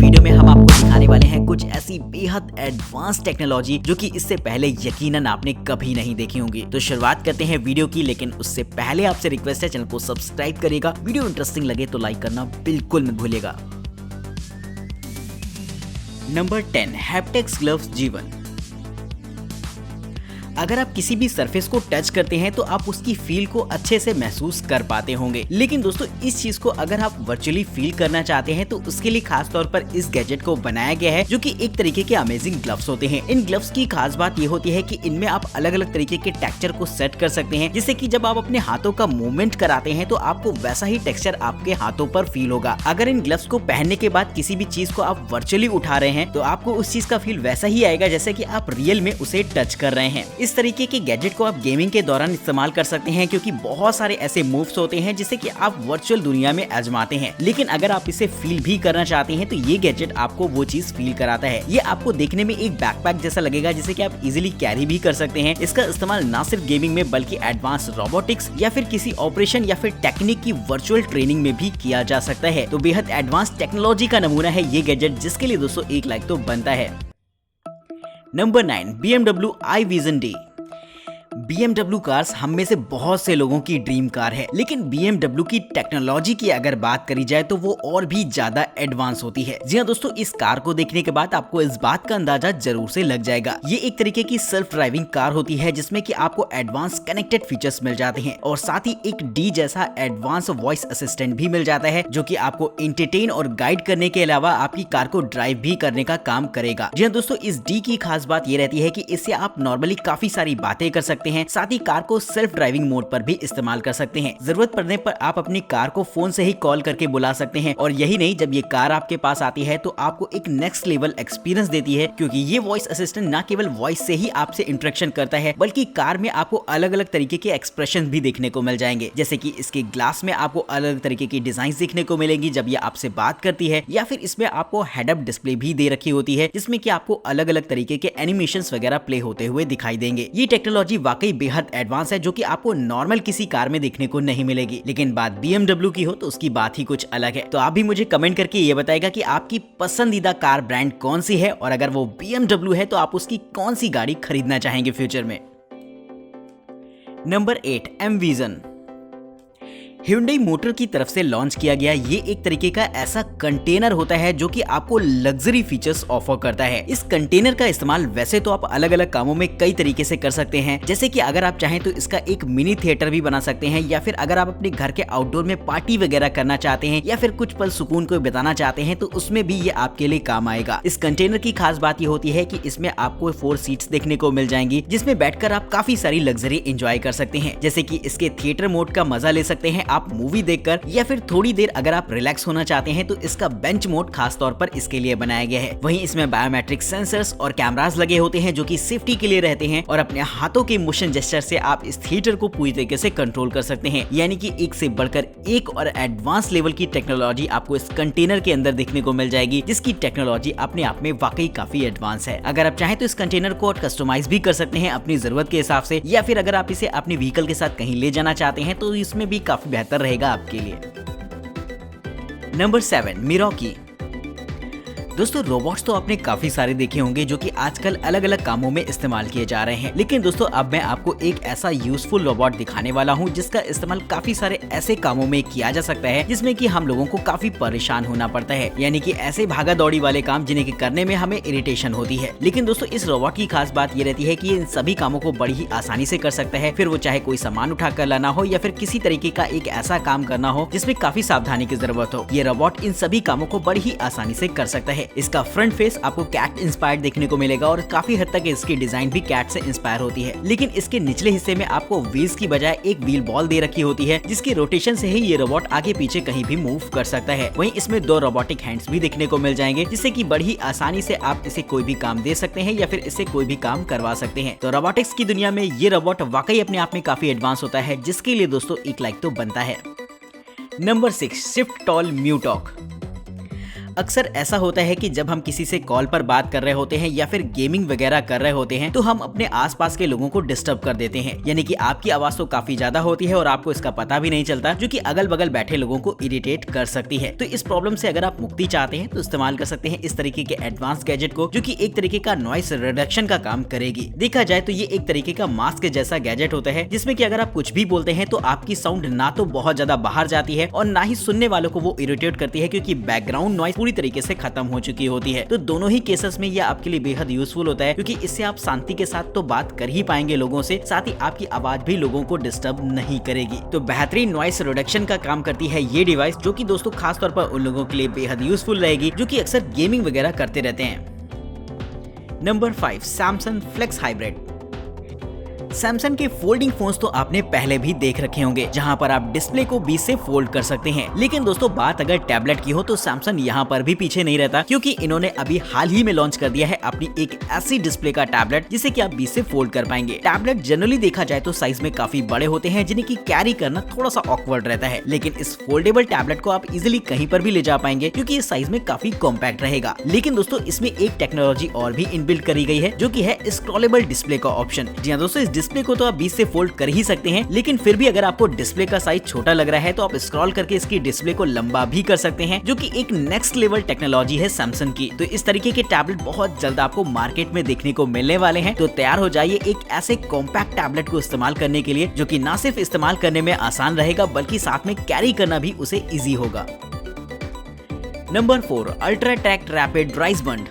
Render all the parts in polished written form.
Video में हम आपको दिखाने वाले हैं कुछ ऐसी बेहद एडवांस टेक्नोलॉजी जो कि इससे पहले यकीनन आपने कभी नहीं देखी होंगी। तो शुरुआत करते हैं वीडियो की, लेकिन उससे पहले आपसे रिक्वेस्ट है चैनल को सब्सक्राइब करिएगा। वीडियो इंटरेस्टिंग लगे तो लाइक करना बिल्कुल मत भूलिएगा। Number 10, haptics gloves G1। अगर आप किसी भी सरफेस को टच करते हैं तो आप उसकी फील को अच्छे से महसूस कर पाते होंगे, लेकिन दोस्तों इस चीज को अगर आप वर्चुअली फील करना चाहते हैं तो उसके लिए खास तौर पर इस गैजेट को बनाया गया है, जो कि एक तरीके के अमेजिंग ग्लव्स होते हैं। इन ग्लव्स की खास बात ये होती है कि इनमें आप अलग अलग तरीके के टेक्सचर को सेट कर सकते हैं, जिससे कि जब आप अपने हाथों का मूवमेंट कराते हैं तो आपको वैसा ही टेक्सचर आपके हाथों पर फील होगा। अगर इन ग्लव्स को पहनने के बाद किसी भी चीज को आप वर्चुअली उठा रहे हैं तो आपको उस चीज का फील वैसा ही आएगा जैसे कि आप रियल में उसे टच कर रहे हैं। इस तरीके के गैजेट को आप गेमिंग के दौरान इस्तेमाल कर सकते हैं, क्योंकि बहुत सारे ऐसे मूव्स होते हैं जिसे कि आप वर्चुअल दुनिया में आजमाते हैं, लेकिन अगर आप इसे फील भी करना चाहते हैं तो ये गैजेट आपको वो चीज फील कराता है। ये आपको देखने में एक बैकपैक जैसा लगेगा जिसे कि आप इजीली कैरी भी कर सकते हैं। इसका इस्तेमाल ना सिर्फ गेमिंग में बल्कि एडवांस रोबोटिक्स या फिर किसी ऑपरेशन या फिर टेक्निक की वर्चुअल ट्रेनिंग में भी किया जा सकता है। तो बेहद एडवांस टेक्नोलॉजी का नमूना है ये गैजेट, जिसके लिए दोस्तों एक लाइक तो बनता है। Number 9, BMW iVision D। BMW cars हम में से बहुत से लोगों की ड्रीम कार है, लेकिन BMW की टेक्नोलॉजी की अगर बात करी जाए तो वो और भी ज्यादा एडवांस होती है। जी हाँ दोस्तों, इस कार को देखने के बाद आपको इस बात का अंदाजा जरूर से लग जाएगा। ये एक तरीके की सेल्फ ड्राइविंग कार होती है जिसमें कि आपको एडवांस कनेक्टेड फीचर्स मिल जाते हैं और साथ ही एक D जैसा एडवांस वॉइस असिस्टेंट भी मिल जाता है, जो कि आपको एंटरटेन और गाइड करने के अलावा आपकी कार को ड्राइव भी करने का काम करेगा। जी हाँ दोस्तों, इस D की खास बात ये रहती है कि इससे आप नॉर्मली काफी सारी बातें कर सकते हैं, साथ ही कार को सेल्फ ड्राइविंग मोड पर भी इस्तेमाल कर सकते हैं। जरूरत पड़ने पर आप अपनी कार को फोन से ही कॉल करके बुला सकते हैं। और यही नहीं, जब ये कार आपके पास आती है तो आपको एक नेक्स्ट लेवल एक्सपीरियंस देती है, क्योंकि ये वॉइस असिस्टेंट ना केवल वॉइस से ही आपसे इंटरेक्शन करता है बल्कि कार में आपको अलग अलग तरीके के एक्सप्रेशन भी देखने को मिल जाएंगे। जैसे कि इसके ग्लास में आपको अलग अलग तरीके की डिजाइन देखने को मिलेंगी जब ये आपसे बात करती है, या फिर इसमें आपको हेड अप डिस्प्ले भी दे रखी होती है जिसमें कि आपको अलग अलग तरीके के एनिमेशंस वगैरह प्ले होते हुए दिखाई देंगे। ये टेक्नोलॉजी वाकई बेहद एडवांस है, जो कि आपको नॉर्मल किसी कार में देखने को नहीं मिलेगी। लेकिन बात BMW की हो तो उसकी बात ही कुछ अलग है। तो आप भी मुझे कमेंट करके ये बताएगा कि आपकी पसंदीदा कार ब्रांड कौन सी है, और अगर वो BMW है तो आप उसकी कौन सी गाड़ी खरीदना चाहेंगे फ्यूचर में। Number 8, M-Vision। Hyundai मोटर की तरफ से लॉन्च किया गया ये एक तरीके का ऐसा कंटेनर होता है जो कि आपको लग्जरी फीचर्स ऑफर करता है। इस कंटेनर का इस्तेमाल वैसे तो आप अलग अलग कामों में कई तरीके से कर सकते हैं, जैसे कि अगर आप चाहें तो इसका एक मिनी थिएटर भी बना सकते हैं, या फिर अगर आप अपने घर के आउटडोर में पार्टी वगैरह करना चाहते हैं या फिर कुछ पल सुकून को बिताना चाहते हैं तो उसमें भी ये आपके लिए काम आएगा। इस कंटेनर की खास बात ये होती है कि इसमें आपको 4 सीट्स देखने को मिल जाएंगी, जिसमें बैठकर आप काफी सारी लग्जरी एंजॉय कर सकते हैं, जैसे कि इसके थिएटर मोड का मजा ले सकते हैं आप मूवी देखकर, या फिर थोड़ी देर अगर आप रिलैक्स होना चाहते हैं तो इसका बेंच मोड खास तौर पर इसके लिए बनाया गया है। वहीं इसमें बायोमेट्रिक सेंसर्स और कैमरास लगे होते हैं जो कि सेफ्टी के लिए रहते हैं, और अपने हाथों के मोशन जेस्चर से आप इस थिएटर को पूरी तरीके से कंट्रोल कर सकते हैं। यानी कि एक से बढ़कर एक और एडवांस लेवल की टेक्नोलॉजी आपको इस कंटेनर के अंदर देखने को मिल जाएगी, जिसकी टेक्नोलॉजी अपने आप में वाकई काफी एडवांस है। अगर आप चाहें तो इस कंटेनर को कस्टमाइज भी कर सकते हैं अपनी जरूरत के हिसाब से, या फिर अगर आप इसे अपने व्हीकल के साथ कहीं ले जाना चाहते हैं तो इसमें भी काफी बेहतर रहेगा आपके लिए। नंबर 7, मिरोकी। दोस्तों रोबोट्स तो आपने काफी सारे देखे होंगे जो कि आजकल अलग अलग कामों में इस्तेमाल किए जा रहे हैं, लेकिन दोस्तों अब मैं आपको एक ऐसा यूजफुल रोबोट दिखाने वाला हूं जिसका इस्तेमाल काफी सारे ऐसे कामों में किया जा सकता है जिसमें कि हम लोगों को काफी परेशान होना पड़ता है, यानी कि ऐसे भागा दौड़ी वाले काम जिन्हें कि करने में हमें इरिटेशन होती है। लेकिन दोस्तों इस रोबोट की खास बात ये रहती है कि इन सभी कामों को बड़ी ही आसानी से कर सकता है, फिर वो चाहे कोई सामान उठा कर लाना हो या फिर किसी तरीके का एक ऐसा काम करना हो जिसमें काफी सावधानी की जरूरत हो। ये रोबोट इन सभी कामों को बड़ी ही आसानी से कर सकता है। इसका फ्रंट फेस आपको कैट इंस्पायर्ड देखने को मिलेगा और काफी हद तक इसकी डिजाइन भी कैट से इंस्पायर होती है, लेकिन इसके निचले हिस्से में आपको व्हील्स की बजाय एक व्हील बॉल दे रखी होती है, जिसकी रोटेशन से ही ये रोबोट आगे पीछे कहीं भी मूव कर सकता है। वहीं इसमें 2 रोबोटिक हैंड्स भी देखने को मिल जाएंगे, जिससे कि बड़ी ही आसानी से आप इसे कोई भी काम दे सकते हैं या फिर इससे कोई भी काम करवा सकते हैं। तो रोबोटिक्स की दुनिया में ये रोबोट वाकई अपने आप में काफी एडवांस होता है, जिसके लिए दोस्तों एक लाइक तो बनता है। Number 6, SwiftTOL MuTalk। अक्सर ऐसा होता है कि जब हम किसी से कॉल पर बात कर रहे होते हैं या फिर गेमिंग वगैरह कर रहे होते हैं तो हम अपने आसपास के लोगों को डिस्टर्ब कर देते हैं, यानी कि आपकी आवाज तो काफी ज्यादा होती है और आपको इसका पता भी नहीं चलता, जो कि अगल बगल बैठे लोगों को इरिटेट कर सकती है। तो इस प्रॉब्लम से अगर आप मुक्ति चाहते हैं तो इस्तेमाल कर सकते हैं इस तरीके के एडवांस गैजेट को, जो कि एक तरीके का नॉइस रिडक्शन का काम करेगी। देखा जाए तो ये एक तरीके का मास्क जैसा गैजेट होता है, जिसमें कि अगर आप कुछ भी बोलते हैं तो आपकी साउंड ना तो बहुत ज्यादा बाहर जाती है और ना ही सुनने वालों को वो इरिटेट करती है, क्योंकि बैकग्राउंड नॉइस पूरी तरीके से खत्म हो चुकी होती है। तो दोनों ही केसेस में ये आपके लिए बेहद यूजफुल होता है, क्योंकि इससे आप शांति के साथ तो बात कर ही पाएंगे लोगों से, साथ ही आपकी आवाज भी लोगों को डिस्टर्ब नहीं करेगी। तो बेहतरीन नॉइस रिडक्शन का काम करती है ये डिवाइस, जो कि दोस्तों खास तौर पर उन लोगों के लिए बेहद यूजफुल रहेगी जो कि अक्सर गेमिंग वगैरह करते रहते हैं। Number 5, Samsung Flex Hybrid. Samsung के फोल्डिंग फोन्स तो आपने पहले भी देख रखे होंगे, जहां पर आप डिस्प्ले को बीच से फोल्ड कर सकते हैं। लेकिन दोस्तों बात अगर टैबलेट की हो तो सैमसंग यहां पर भी पीछे नहीं रहता, क्योंकि इन्होंने अभी हाल ही में लॉन्च कर दिया है अपनी एक ऐसी डिस्प्ले का टैबलेट जिसे कि आप बीच से फोल्ड कर पाएंगे। टैबलेट जनरली देखा जाए तो साइज में काफी बड़े होते हैं, जिन्हें की कैरी करना थोड़ा सा ऑकवर्ड रहता है, लेकिन इस फोल्डेबल टैबलेट को आप इजिली कहीं पर भी ले जा पाएंगे, क्योंकि इस साइज में काफी कॉम्पैक्ट रहेगा। लेकिन दोस्तों इसमें एक टेक्नोलॉजी और भी इनबिल्ट करी गई है, जो की है स्क्रॉलेबल डिस्प्ले का ऑप्शन। जी हाँ दोस्तों, इस डिस्प्ले को तो आप बीच से फोल्ड कर ही सकते हैं, लेकिन फिर भी अगर आपको डिस्प्ले का साइज छोटा लग रहा है तो आप स्क्रॉल करके इसकी डिस्प्ले को लंबा भी कर सकते हैं, जो कि एक नेक्स्ट लेवल टेक्नोलॉजी है सैमसंग की। तो इस तरीके के टैबलेट बहुत जल्द आपको मार्केट में देखने को मिलने वाले हैं। तो तैयार हो जाइए एक ऐसे कॉम्पैक्ट टैबलेट को इस्तेमाल करने के लिए, जो कि ना सिर्फ इस्तेमाल करने में आसान रहेगा बल्कि साथ में कैरी करना भी उसे इजी होगा। नंबर 4, अल्ट्राटेक रैपिड राइस बंड।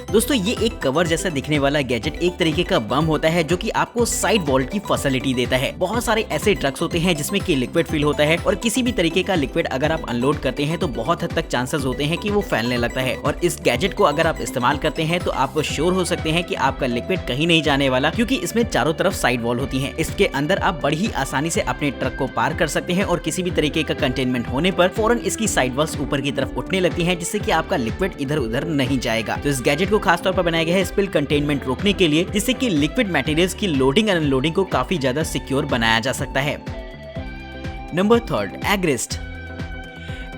दोस्तों ये एक कवर जैसा दिखने वाला गैजेट एक तरीके का बम होता है, जो कि आपको साइड वॉल्ट की फैसिलिटी देता है। बहुत सारे ऐसे ट्रक्स होते हैं जिसमें कि लिक्विड फिल होता है, और किसी भी तरीके का लिक्विड अगर आप अनलोड करते हैं तो बहुत हद तक चांसेस होते हैं कि वो फैलने लगता है। और इस गैजेट को अगर आप इस्तेमाल करते हैं तो आप श्योर हो सकते हैं कि आपका लिक्विड कहीं नहीं जाने वाला, क्योंकि इसमें चारों तरफ साइड वॉल होती है। इसके अंदर आप बड़ी ही आसानी से अपने ट्रक को पार कर सकते हैं, और किसी भी तरीके का कंटेनमेंट होने पर फौरन इसकी साइड वॉल्स ऊपर की तरफ उठने लगती है, जिससे कि आपका लिक्विड इधर उधर नहीं जाएगा। तो इस गैजेट को खास तौर पर बनाया गया है स्पिल कंटेनमेंट रोकने के लिए, जिससे कि लिक्विड मटेरियल्स की लोडिंग एंड अनलोडिंग को काफी ज्यादा सिक्योर बनाया जा सकता है। नंबर 3, एग्रिस्ट।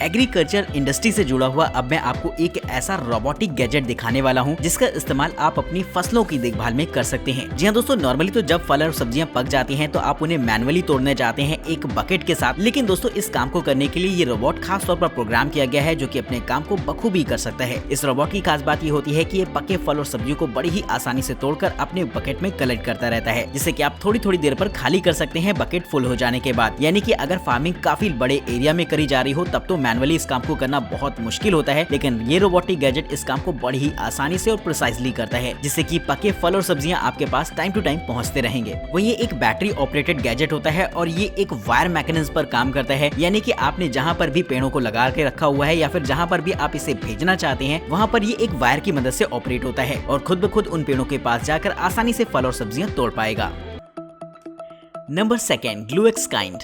एग्रीकल्चर इंडस्ट्री से जुड़ा हुआ अब मैं आपको एक ऐसा रोबोटिक गैजेट दिखाने वाला हूं, जिसका इस्तेमाल आप अपनी फसलों की देखभाल में कर सकते हैं। जी हां दोस्तों, नॉर्मली तो जब फल और सब्जियां पक जाती हैं तो आप उन्हें मैनुअली तोड़ने जाते हैं एक बकेट के साथ, लेकिन दोस्तों इस काम को करने के लिए ये रोबोट खास तौर पर प्रोग्राम किया गया है, जो कि अपने काम को बखूबी कर सकता है। इस रोबोट की खास बात ये होती है कि ये पके फल और सब्जियों को बड़ी ही आसानी से तोड़कर अपने बकेट में कलेक्ट करता रहता है, जिससे कि आप थोड़ी थोड़ी देर पर खाली कर सकते हैं बकेट फुल हो जाने के बाद। यानी कि अगर फार्मिंग काफी बड़े एरिया में करी जा रही हो तब तो मैनुअली इस काम को करना बहुत मुश्किल होता है, लेकिन ये रोबोटिक गैजेट इस काम को बड़ी ही आसानी से और प्रिसाइजली करता है, जिससे कि पके फल और सब्जियां आपके पास टाइम टू टाइम पहुंचते रहेंगे। वो ये एक बैटरी ऑपरेटेड गैजेट होता है और ये एक वायर मैकेनिज्म पर काम करता है, यानी कि आपने जहां पर भी पेड़ों को लगा के रखा हुआ है या फिर जहां पर भी आप इसे भेजना चाहते हैं, वहां पर ये एक वायर की मदद से ऑपरेट होता है और खुद ब खुद उन पेड़ों के पास जाकर आसानी से फल और सब्जियां तोड़ पाएगा। नंबर 2, ग्लूएक्स काइंड।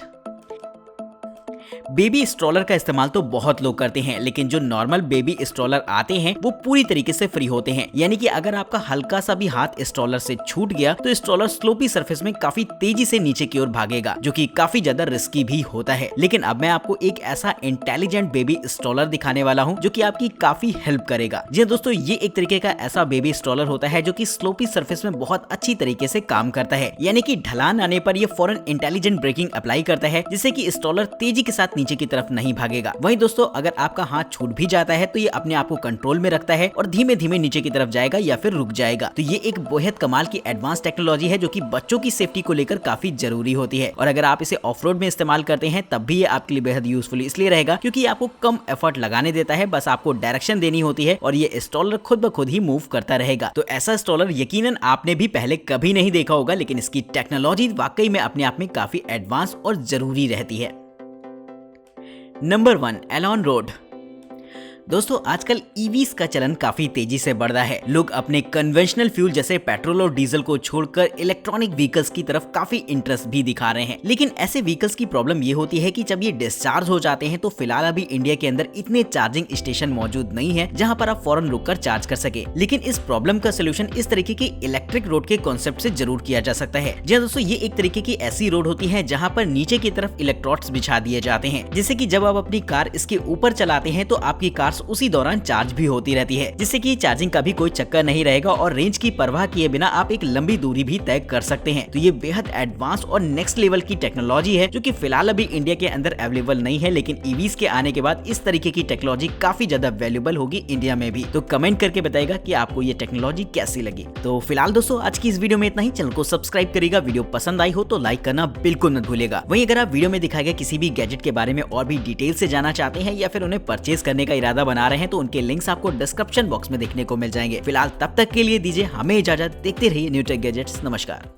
बेबी स्ट्रॉलर का इस्तेमाल तो बहुत लोग करते हैं, लेकिन जो नॉर्मल बेबी स्ट्रॉलर आते हैं वो पूरी तरीके से फ्री होते हैं, यानी कि अगर आपका हल्का सा भी हाथ स्ट्रॉलर से छूट गया तो स्ट्रॉलर स्लोपी सरफेस में काफी तेजी से नीचे की ओर भागेगा, जो कि काफी ज्यादा रिस्की भी होता है। लेकिन अब मैं आपको एक ऐसा इंटेलिजेंट बेबी स्ट्रॉलर दिखाने वाला हूं जो कि आपकी काफी हेल्प करेगा। जी दोस्तों, ये एक तरीके का ऐसा बेबी स्ट्रॉलर होता है जो कि स्लोपी सरफेस में बहुत अच्छी तरीके से काम करता है, यानी कि ढलान आने पर ये फौरन इंटेलिजेंट ब्रेकिंग अप्लाई करता है, जिससे कि स्ट्रॉलर तेजी के साथ नीचे की तरफ नहीं भागेगा। वहीं दोस्तों, अगर आपका हाथ छूट भी जाता है तो ये अपने आप को कंट्रोल में रखता है और धीमे धीमे नीचे की तरफ जाएगा या फिर रुक जाएगा। तो ये एक बेहद कमाल की एडवांस टेक्नोलॉजी है जो कि बच्चों की सेफ्टी को लेकर काफी जरूरी होती है, और अगर आप इसे ऑफ रोड में इस्तेमाल करते हैं तब भी ये आपके लिए बेहद यूजफुल इसलिए रहेगा क्योंकि ये आपको कम एफर्ट लगाने देता है, बस आपको डायरेक्शन देनी होती है और ये स्ट्रॉलर खुद ब खुद ही मूव करता रहेगा। तो ऐसा स्ट्रॉलर यकीनन आपने भी पहले कभी नहीं देखा होगा, लेकिन इसकी टेक्नोलॉजी वाकई में अपने आप में काफी एडवांस और जरूरी रहती है। Number 1, Elon road. दोस्तों, आजकल ईवीज का चलन काफी तेजी से बढ़ रहा है। लोग अपने कन्वेंशनल फ्यूल जैसे पेट्रोल और डीजल को छोड़कर इलेक्ट्रॉनिक व्हीकल्स की तरफ काफी इंटरेस्ट भी दिखा रहे हैं, लेकिन ऐसे व्हीकल्स की प्रॉब्लम ये होती है कि जब ये डिस्चार्ज हो जाते हैं तो फिलहाल अभी इंडिया के अंदर इतने चार्जिंग स्टेशन मौजूद नहीं है जहां पर आप फौरन रुककर चार्ज कर सके। लेकिन इस प्रॉब्लम का सोल्यूशन इस तरीके की इलेक्ट्रिक रोड के कॉन्सेप्ट से जरूर किया जा सकता है। जी दोस्तों, ये एक तरीके की ऐसी रोड होती है जहाँ पर नीचे की तरफ इलेक्ट्रोड्स बिछा दिए जाते हैं, जिससे कि जब आप अपनी कार इसके ऊपर चलाते हैं तो आपकी कार आवर्स उसी दौरान चार्ज भी होती रहती है, जिससे कि चार्जिंग का भी कोई चक्कर नहीं रहेगा और रेंज की परवाह किए बिना आप एक लंबी दूरी भी तय कर सकते हैं। तो ये बेहद एडवांस और नेक्स्ट लेवल की टेक्नोलॉजी है जो कि फिलहाल अभी इंडिया के अंदर अवेलेबल नहीं है, लेकिन ईवीज के आने के बाद इस तरीके की टेक्नोलॉजी काफी ज्यादा वैल्यूएबल होगी इंडिया में भी। तो कमेंट करके बताइएगा कि आपको ये टेक्नोलॉजी कैसी लगी। तो फिलहाल दोस्तों आज की इस वीडियो में इतना ही। चैनल को सब्सक्राइब करिएगा, वीडियो पसंद आई हो तो लाइक करना बिल्कुल मत भूलिएगा। वहीं अगर आप वीडियो में दिखाए गए किसी भी गैजेट के बारे में और भी डिटेल से जानना चाहते हैं या फिर उन्हें परचेज करने का इरादा बना रहे हैं तो उनके लिंक्स आपको डिस्क्रिप्शन बॉक्स में देखने को मिल जाएंगे। फिलहाल तब तक के लिए दीजिए हमें इजाजत। देखते रहिए न्यू टेक गैजेट्स। नमस्कार।